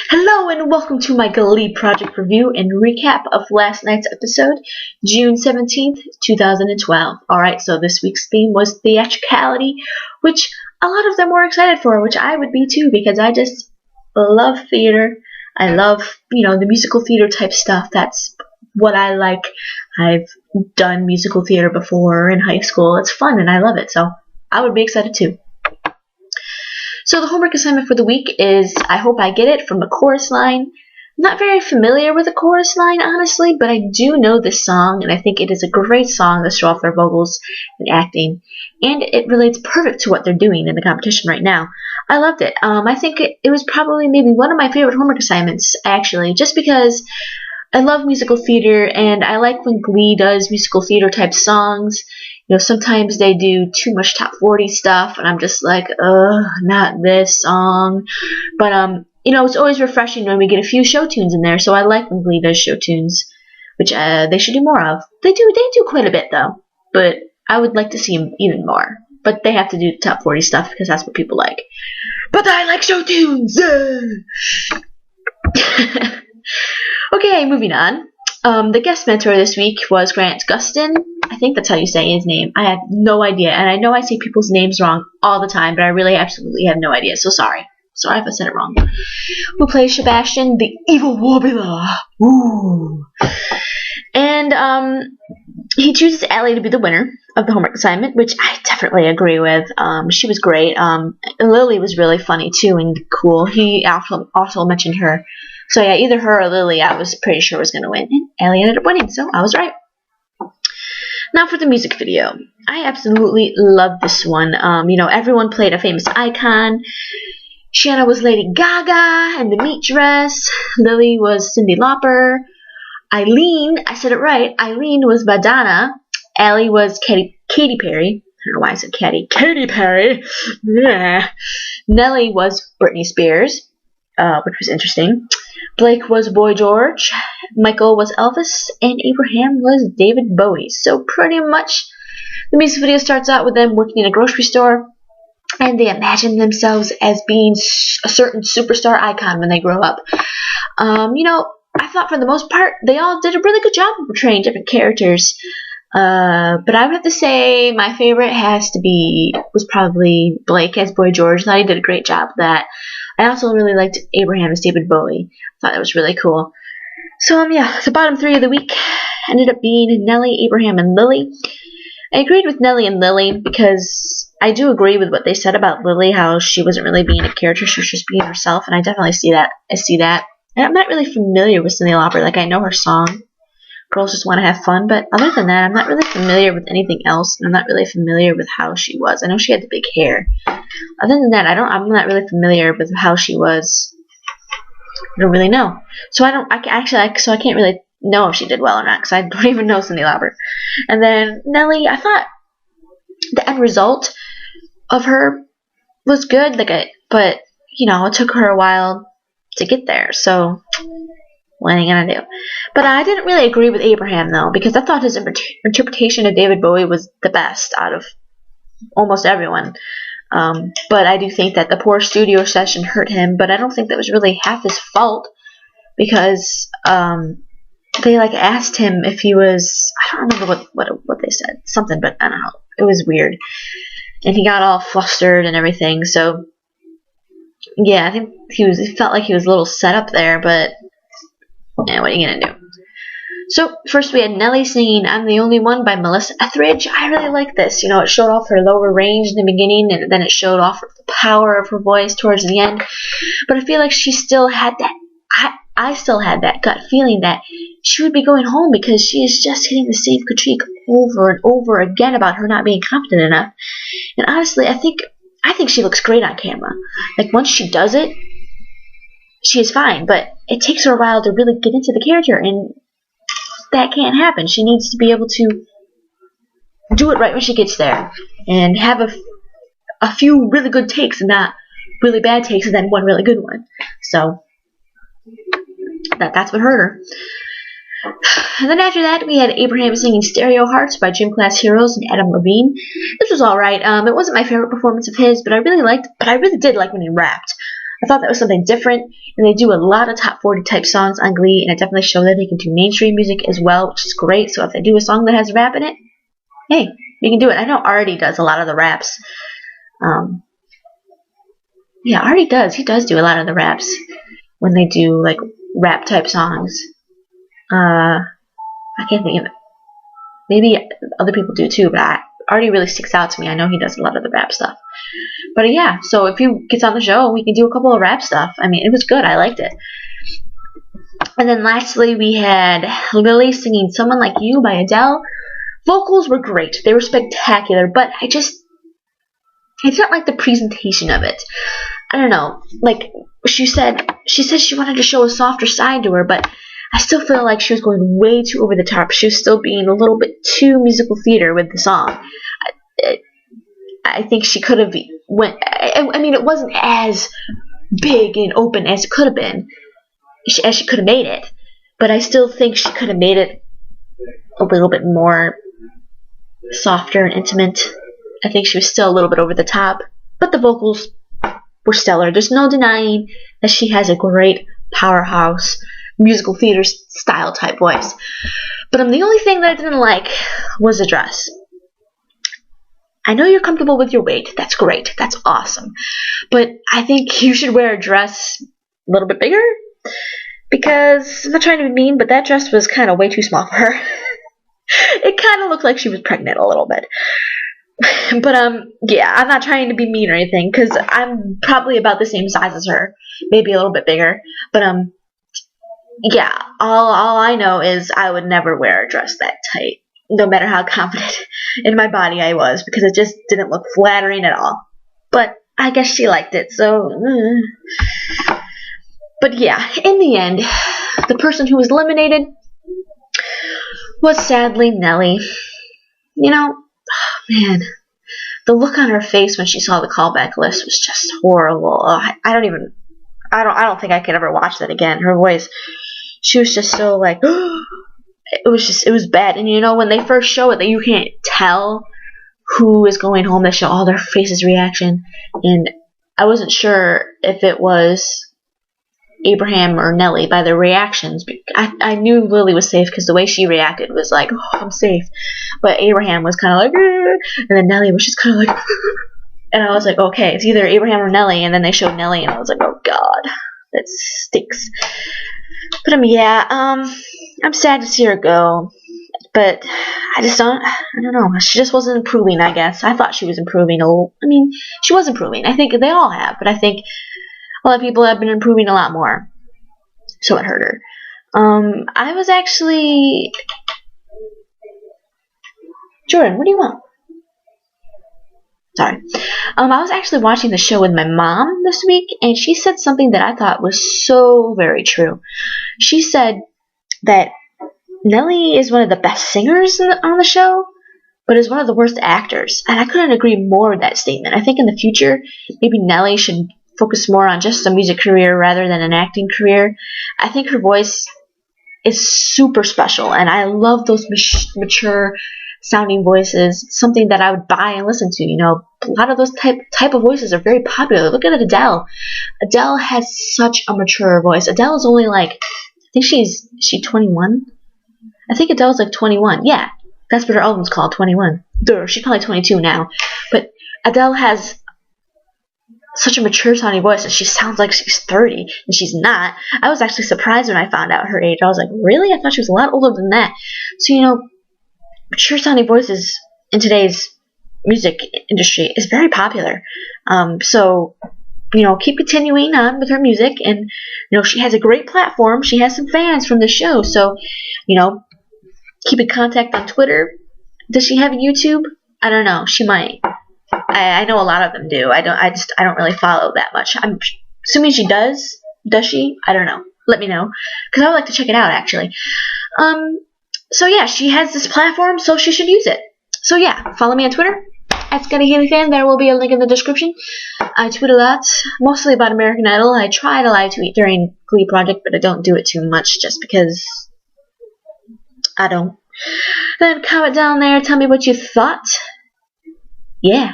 Hello and welcome to my Glee project review and recap of last night's episode, June 17th, 2012. Alright, so this week's theme was Theatricality, which a lot of them were excited for, which I would be too, because I just love theater. I love, the musical theater type stuff. That's what I like. I've done musical theater before in high school. It's fun and I love it, so I would be excited too. So the homework assignment for the week is I Hope I Get It from the chorus line. I'm not very familiar with the chorus line, honestly, but I do know this song, and I think it is a great song to show off their vocals and acting, and it relates perfect to what they're doing in the competition right now. I loved it. I think it was probably maybe one of my favorite homework assignments, actually, just because I love musical theater, and I like when Glee does musical theater type songs. Sometimes they do too much top 40 stuff, and I'm just like, not this song. But, it's always refreshing when we get a few show tunes in there, so I like when Glee does show tunes, which they should do more of. They do quite a bit, though, but I would like to see them even more. But they have to do top 40 stuff, because that's what people like. But I like show tunes! Okay, moving on. The guest mentor this week was Gustin. I think that's how you say his name. I have no idea, and I know I say people's names wrong all the time, but I really absolutely have no idea, so sorry. Sorry if I said it wrong. Who plays Sebastian, the evil warbler. Ooh. And he chooses Ellie to be the winner of the homework assignment, which I definitely agree with. She was great. Lily was really funny, too, and cool. He also mentioned her. So yeah, either her or Lily, I was pretty sure was going to win. And Ellie ended up winning, so I was right. Now for the music video. I absolutely love this one. Everyone played a famous icon. Shanna was Lady Gaga in the meat dress. Lily was Cyndi Lauper. Eileen, I said it right, Eileen was Madonna. Allie was Katy Perry. I don't know why I said Katy Perry. Yeah. Nellie was Britney Spears, which was interesting. Blake was Boy George, Michael was Elvis, and Abraham was David Bowie. So pretty much the music video starts out with them working in a grocery store, and they imagine themselves as being a certain superstar icon when they grow up. I thought for the most part they all did a really good job of portraying different characters. But I would have to say my favorite was probably Blake as Boy George. I thought he did a great job of that. I also really liked Abraham as David Bowie. I thought that was really cool. So, the bottom three of the week ended up being Nellie, Abraham, and Lily. I agreed with Nellie and Lily because I do agree with what they said about Lily, how she wasn't really being a character, she was just being herself, and I definitely see that. And I'm not really familiar with Cyndi Lauper. Like, I know her song, Girls Just Want to Have Fun, but other than that, I'm not really familiar with anything else, and I'm not really familiar with how she was. I know she had the big hair. Other than that, I'm not really familiar with how she was. I don't really know. So I can't really know if she did well or not, because I don't even know Cyndi Lauper. And then Nellie, I thought the end result of her was good, but it took her a while to get there, so what are you gonna do? But I didn't really agree with Abraham, though, because I thought his interpretation of David Bowie was the best out of almost everyone. But I do think that the poor studio session hurt him, but I don't think that was really half his fault, because they asked him if he was, I don't remember what they said, something, but I don't know, it was weird, and he got all flustered and everything. So yeah, I think it felt like he was a little set up there, but yeah, what are you gonna do? So first we had Nellie singing "I'm the Only One" by Melissa Etheridge. I really like this. It showed off her lower range in the beginning, and then it showed off the power of her voice towards the end. But I feel like she still had that. I still had that gut feeling that she would be going home, because she is just hitting the same critique over and over again about her not being confident enough. And honestly, I think she looks great on camera. Like, once she does it, she is fine. But it takes her a while to really get into the character, and that can't happen. She needs to be able to do it right when she gets there, and have a few really good takes, and not really bad takes, and then one really good one. So that's what hurt her. And then after that, we had Abraham singing "Stereo Hearts" by Gym Class Heroes and Adam Levine. This was alright. It wasn't my favorite performance of his, but I really did like when he rapped. I thought that was something different, and they do a lot of top 40 type songs on Glee, and it definitely shows that they can do mainstream music as well, which is great. So if they do a song that has rap in it, hey, we can do it. I know Artie does a lot of the raps. Yeah, Artie does. He does do a lot of the raps when they do like rap type songs. I can't think of it. Maybe other people do too, but Artie really sticks out to me. I know he does a lot of the rap stuff. But yeah, so if he gets on the show, we can do a couple of rap stuff. I mean, it was good. I liked it. And then lastly, we had Lily singing Someone Like You by Adele. Vocals were great. They were spectacular, but I didn't like the presentation of it. I don't know. Like she said she wanted to show a softer side to her, but I still feel like she was going way too over the top. She was still being a little bit too musical theater with the song. I think she could have went. I mean, it wasn't as big and open as it could have been, as she could have made it. But I still think she could have made it a little bit more softer and intimate. I think she was still a little bit over the top, but the vocals were stellar. There's no denying that she has a great powerhouse musical theater style type voice. But the only thing that I didn't like was the dress. I know you're comfortable with your weight. That's great. That's awesome. But I think you should wear a dress a little bit bigger, because I'm not trying to be mean, but that dress was kind of way too small for her. It kind of looked like she was pregnant a little bit. But yeah, I'm not trying to be mean or anything, because I'm probably about the same size as her, maybe a little bit bigger. But yeah, all I know is I would never wear a dress that tight, no matter how confident in my body I was, because it just didn't look flattering at all. But I guess she liked it, so. But yeah, in the end, the person who was eliminated was sadly Nellie. You know, man, the look on her face when she saw the callback list was just horrible. I don't think I could ever watch that again. Her voice, she was just so like, it was bad. And you know, when they first show it, that you can't tell who is going home. They show all their faces' reaction, and I wasn't sure if it was Abraham or Nellie by their reactions. I knew Lily was safe because the way she reacted was like, oh, I'm safe. But Abraham was kind of like, and then Nellie was just kind of like, and I was like, okay, it's either Abraham or Nellie. And then they showed Nellie, and I was like, oh god, that stinks. But yeah, I'm sad to see her go. But I don't know. She just wasn't improving, I guess. I thought she was improving a little. I mean, she was improving. I think they all have, but I think a lot of people have been improving a lot more. So it hurt her. I was actually... Jordan, what do you want? Sorry. I was actually watching the show with my mom this week, and she said something that I thought was so very true. She said that Nellie is one of the best singers on the show, but is one of the worst actors. And I couldn't agree more with that statement. I think in the future, maybe Nellie should focus more on just a music career rather than an acting career. I think her voice is super special, and I love those mature sounding voices. Something that I would buy and listen to. You know, a lot of those type of voices are very popular. Look at Adele. Adele has such a mature voice. Adele is only like, I think she's 21. I think Adele's like 21. Yeah, that's what her album's called, 21. Duh, she's probably 22 now. But Adele has such a mature sounding voice, and she sounds like she's 30, and she's not. I was actually surprised when I found out her age. I was like, really? I thought she was a lot older than that. So, you know, mature sounding voices in today's music industry is very popular. So, you know, keep continuing on with her music, and, you know, she has a great platform. She has some fans from the show, so, you know, keep in contact on Twitter. Does she have a YouTube? I don't know. She might. I know a lot of them do. I don't really follow that much. I'm assuming she does. Does she? I don't know. Let me know, because I would like to check it out, actually. So yeah, she has this platform, so she should use it. So yeah, follow me on Twitter @ScottyHaleyFan. There will be a link in the description. I tweet a lot, mostly about American Idol. I try to live tweet during Glee Project, but I don't do it too much just because I don't. Then comment down there, tell me what you thought. Yeah.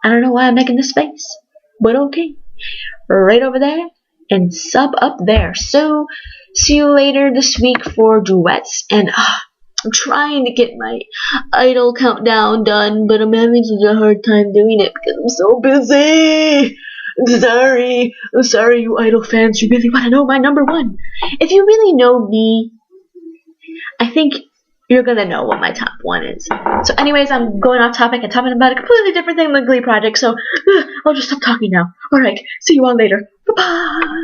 I don't know why I'm making this face, but okay. right over there and sub up there. So see you later this week for duets, and I'm trying to get my idol countdown done, but I'm having such a hard time doing it because I'm so busy. I'm sorry, you idol fans. You really want to know my number one? If you really know me, I think you're gonna know what my top one is. So anyways, I'm going off topic and talking about a completely different thing than the Glee project, so I'll just stop talking now. Alright, see you all later. Bye-bye!